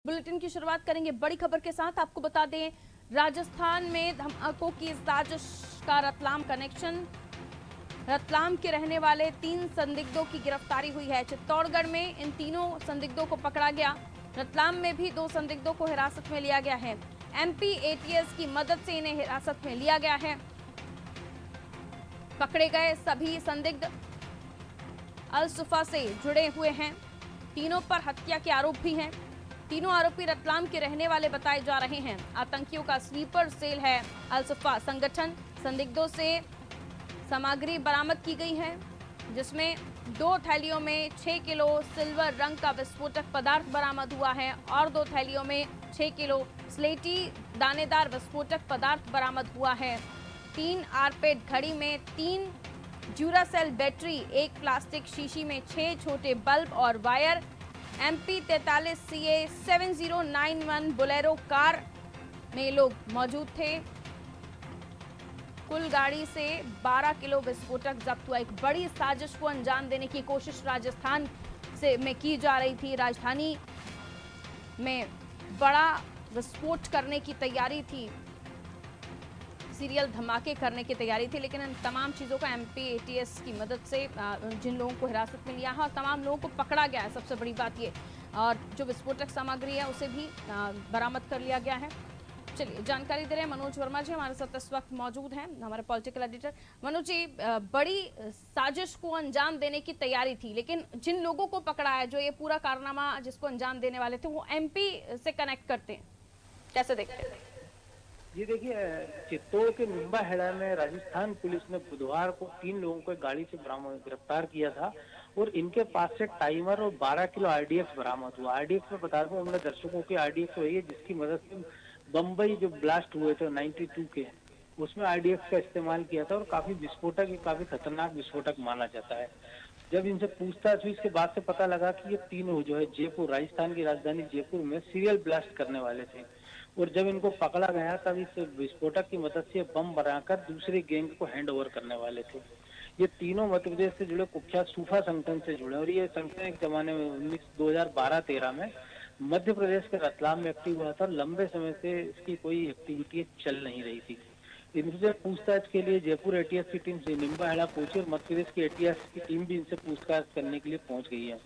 Bulletin की शुरुआत करेंगे बड़ी खबर के साथ। आपको बता दें, राजस्थान में धमाकों की साजिश का रतलाम कनेक्शन। रतलाम के रहने वाले 3 संदिग्धों की गिरफ्तारी हुई है। चित्तौड़गढ़ में इन तीनों संदिग्धों को पकड़ा गया। रतलाम में भी 2 संदिग्धों को हिरासत में लिया गया है। एमपी एटीएस की मदद से इन्हें हिरासत में लिया गया है। पकड़े गए सभी संदिग्ध अल-सुफा से जुड़े हुए हैं। तीनों पर हत्या के आरोप भी हैं। तीनों आरोपी रतलाम के रहने वाले बताए जा रहे हैं। आतंकियों का स्लीपर सेल है अल-सुफा संगठन। संदिग्धों से सामग्री बरामद की गई है, जिसमें 2 थैलियों में 6 किलो सिल्वर रंग का विस्फोटक पदार्थ बरामद हुआ है और 2 थैलियों में 6 किलो स्लेटी दानेदार विस्फोटक पदार्थ बरामद हुआ है। 3 आरपेट घड़ी में 3 ड्यूरासेल बैटरी, 1 प्लास्टिक शीशी में 6 छोटे बल्ब और wire. MP 43 CA 7091 Bolero car में लोग मौजूद थे। कुल गाड़ी से 12 किलो विस्फोटक जब्त हुआ। एक बड़ी साजिश को अंजाम देने की कोशिश राजस्थान में की जा रही थी। राजधानी में बड़ा विस्फोट करने की तैयारी थी, सीरियल धमाके करने की तैयारी थी, लेकिन इन तमाम चीज़ों का MP ATS की मदद से जिन लोगों को हिरासत में लिया है और तमाम लोगों को पकड़ा गया है, सबसे बड़ी बात ये, और जो विस्फोटक सामग्री है उसे भी बरामद कर लिया गया है। चलिए जानकारी दे रहे हैं मनोज वर्मा जी, हमारे साथ इस वक्त मौजूद हैं, हमारे पॉलिटिकल एडिटर। मनोज जी, बड़ी साजिश को अंजाम देने की तैयारी थी, लेकिन जिन लोगों को पकड़ा है, जो ये पूरा कारनामा जिसको अंजाम देने वाले थे, वो MP से कनेक्ट करते हैं, कैसे देखते हैं? जी देखिए, चित्तौड़ के निम्बाहेड़ा में राजस्थान पुलिस ने बुधवार को 3 लोगों को गाड़ी से गिरफ्तार किया था और इनके पास से टाइमर और 12 किलो RDX बरामद हुआ। RDX में बता दूं हमने दर्शकों की, RDX वही है जिसकी मदद से बम्बई जो ब्लास्ट हुए थे 92 के, उसमें RDX का इस्तेमाल किया था और काफी विस्फोटक, काफी खतरनाक विस्फोटक माना जाता है। जब इनसे पूछताछ हुई, इसके बाद से पता लगा कि ये तीनों जो है जयपुर, राजस्थान की राजधानी जयपुर में सीरियल ब्लास्ट करने वाले थे और जब इनको पकड़ा गया तब इस विस्फोटक की मदद से बम बनाकर दूसरे गैंग को हैंड ओवर करने वाले थे। ये तीनों मध्य प्रदेश से जुड़े कुख्यात सूफा संगठन से जुड़े और ये संगठन एक जमाने में 2012-13 में मध्य प्रदेश के रतलाम में एक्टिव हुआ था। लंबे समय से इसकी कोई एक्टिविटी चल नहीं रही थी। इनसे पूछताछ के लिए जयपुर ATS की टीम से निम्बाहेड़ा पहुंची और मध्य प्रदेश की ATS की टीम भी इनसे पूछताछ करने के लिए पहुंच गई है।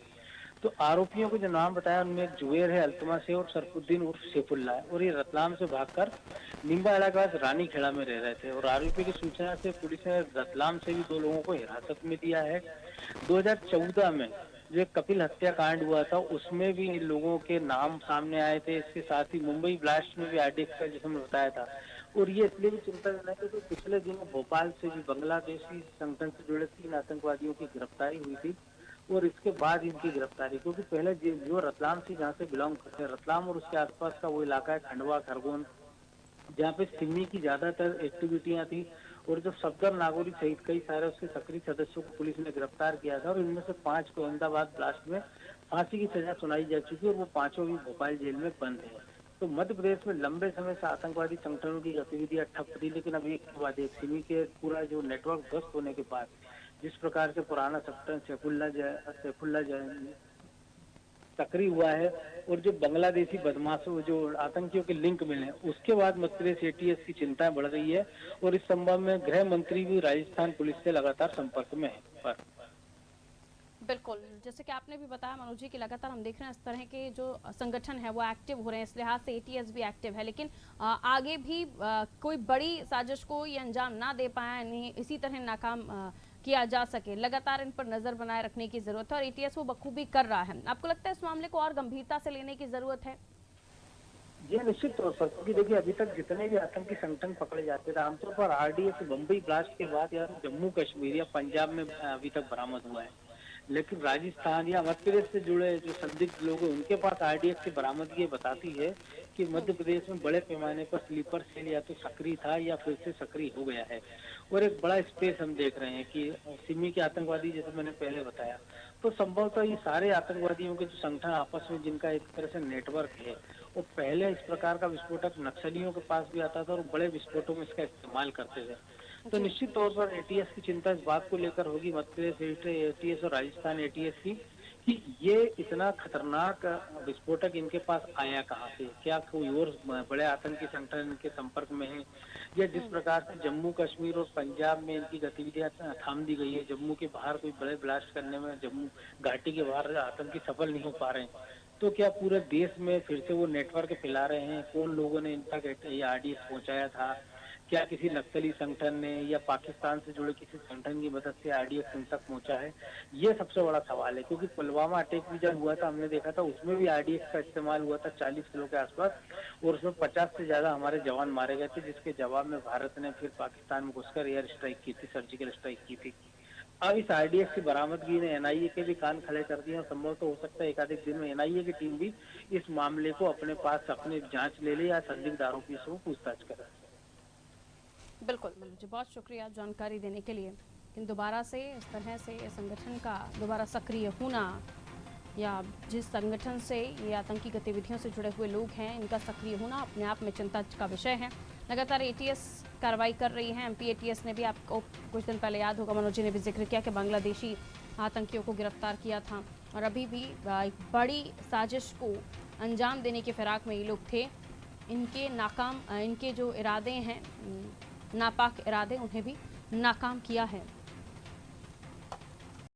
तो आरोपियों को जो नाम बताया उनमें एक जुबेर है अल्तमा से और सरफुद्दीन उर्फ सैफुल्लाह है और ये रतलाम से भागकर निम्बाहेड़ा के पास रानीखेड़ा में रह रहे थे और आरोपी की सूचना से पुलिस ने रतलाम से भी 2 लोगों को हिरासत में लिया है। 2014 में जो कपिल हत्याकांड हुआ था उसमें भी इन लोगों के नाम सामने आए थे। इसके साथ ही मुंबई ब्लास्ट में भी RDX का जिसमें बताया था और ये इसलिए भी चिंताजनक है क्योंकि पिछले दिनों भोपाल से भी बांग्लादेशी संगठन से जुड़े 3 आतंकवादियों की गिरफ्तारी हुई थी और इसके बाद इनकी गिरफ्तारी, क्योंकि पहले जो रतलाम से जहाँ से बिलोंग करते हैं, रतलाम और उसके आसपास का वो इलाका है खंडवा, खरगोन, जहाँ पे सिमी की ज्यादातर एक्टिविटियां थी और जब सफदर नागौरी सहित कई सारे उसके सक्रिय सदस्यों को पुलिस ने गिरफ्तार किया था और इनमें से 5 को अहमदाबाद ब्लास्ट में फांसी की सजा सुनाई जा चुकी है और वो 5 भी भोपाल जेल में बंद है। तो मध्य प्रदेश में लंबे समय से आतंकवादी संगठनों की गतिविधियां ठप थी, लेकिन अभी एक के बाद एक सिमी के पूरा जो नेटवर्क ध्वस्त होने के बाद जिस प्रकार से पुराना संगठन सैफुल्लाह सक्रिय हुआ है और जो बांग्लादेशी बदमाशों, जो आतंकियों के लिंक मिले, उसके बाद मध्य प्रदेश ATS की चिंताएं बढ़ रही है और इस संबंध में गृह मंत्री भी राजस्थान पुलिस से लगातार संपर्क में है। बिल्कुल, जैसे कि आपने भी बताया मनोज जी कि लगातार हम देख रहे हैं इस तरह के जो संगठन है वो एक्टिव हो रहे हैं, इस लिहाज से ATS भी एक्टिव है, लेकिन आगे भी कोई बड़ी साजिश को ये अंजाम ना दे पाया, नहीं इसी तरह नाकाम किया जा सके। लगातार इन पर नजर बनाए रखने की जरूरत है और ATS वो बखूबी कर रहा है। आपको लगता है इस मामले को और गंभीरता से लेने की जरूरत है? जी निश्चित तौर पर, क्योंकि देखिए अभी तक जितने भी आतंकी संगठन पकड़े जाते थे आमतौर पर RDX बम्बई ब्लास्ट के बाद या जम्मू कश्मीर या पंजाब में अभी तक बरामद हुआ है, लेकिन राजस्थान या मध्य प्रदेश से जुड़े जो संदिग्ध लोग हैं उनके पास RDX की बरामदगी बताती है कि मध्य प्रदेश में बड़े पैमाने पर स्लीपर सेल या तो सक्रिय था या फिर से सक्रिय हो गया है और एक बड़ा स्पेस हम देख रहे हैं कि सिमी के आतंकवादी, जैसे मैंने पहले बताया, तो संभवतः ये सारे आतंकवादियों के जो संगठन आपस में जिनका एक तरह से नेटवर्क है, वो पहले इस प्रकार का विस्फोटक नक्सलियों के पास भी आता था और बड़े विस्फोटों में इसका इस्तेमाल करते थे। तो निश्चित तौर पर ATS की चिंता इस बात को लेकर होगी, मध्य प्रदेश ATS और राजस्थान ATS की, कि ये इतना खतरनाक विस्फोटक इनके पास आया कहाँ से? क्या कोई और बड़े आतंकी संगठन इनके संपर्क में है? या जिस प्रकार से जम्मू कश्मीर और पंजाब में इनकी गतिविधियां थाम दी गई है, जम्मू के बाहर कोई बड़े ब्लास्ट करने में, जम्मू घाटी के बाहर आतंकी सफल नहीं हो पा रहे हैं, तो क्या पूरे देश में फिर से वो नेटवर्क फैला रहे हैं? कौन लोगों ने इनका ये आरडीएक्स पहुंचाया था? क्या किसी नक्सली संगठन ने या पाकिस्तान से जुड़े किसी संगठन की मदद से आरडीएक्स इन तक पहुंचा है? ये सबसे बड़ा सवाल है, क्योंकि पुलवामा अटैक भी जब हुआ था, हमने देखा था, उसमें भी आरडीएक्स का इस्तेमाल हुआ था 40 किलो के आसपास, और उसमें 50 से ज्यादा हमारे जवान मारे गए थे, जिसके जवाब में भारत ने फिर पाकिस्तान में घुसकर एयर स्ट्राइक की थी, सर्जिकल स्ट्राइक की थी। अब इस आरडीएक्स की बरामदगी ने एनआईए के भी कान खड़े कर दिए, और संभव तो हो सकता है एकाधिक दिन में एनआईए की टीम भी इस मामले को अपने पास अपने जांच ले ले या संदिग्ध आरोपी से पूछताछ करे। बिल्कुल मुझे बहुत शुक्रिया जानकारी देने के लिए। लेकिन दोबारा से इस तरह से संगठन का दोबारा सक्रिय होना, या जिस संगठन से ये आतंकी गतिविधियों से जुड़े हुए लोग हैं, इनका सक्रिय होना अपने आप में चिंता का विषय है। लगातार एटीएस कार्रवाई कर रही है। एमपी एटीएस ने भी, आपको कुछ दिन पहले याद होगा, मनोज जी ने भी जिक्र किया कि बांग्लादेशी आतंकियों को गिरफ्तार किया था, और अभी भी एक बड़ी साजिश को अंजाम देने की फिराक में ये लोग थे। इनके जो इरादे हैं, नापाक इरादे, उन्हें भी नाकाम किया है।